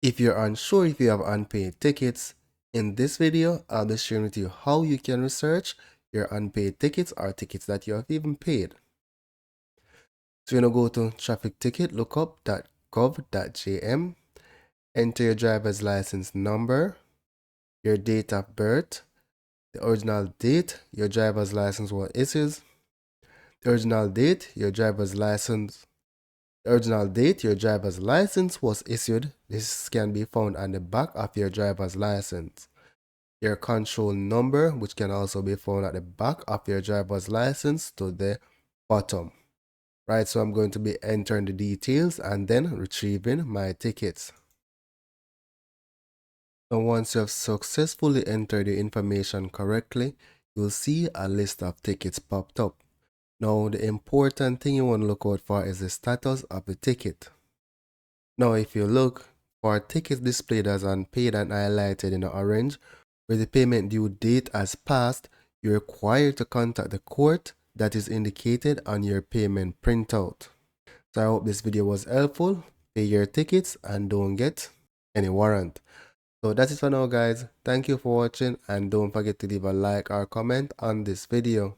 If you're unsure if you have unpaid tickets, in this video, I'll be sharing with you how you can research your unpaid tickets or tickets that you have even paid. So you're going to go to trafficticketlookup.gov.jm, enter your driver's license number, your date of birth, the original date your driver's license was issued, the original date your driver's license was issued. This can be found on the back of your driver's license. Your control number, which can also be found at the back of your driver's license to the bottom. Right, so I'm going to be entering the details and then retrieving my tickets. So once you have successfully entered the information correctly, you'll see a list of tickets popped up. Now, the important thing you want to look out for is the status of the ticket. Now, if you look for tickets displayed as unpaid and highlighted in orange, where the payment due date has passed, you're required to contact the court that is indicated on your payment printout. So I hope this video was helpful. Pay your tickets and don't get any warrant. So that's it for now, guys. Thank you for watching and don't forget to leave a like or comment on this video.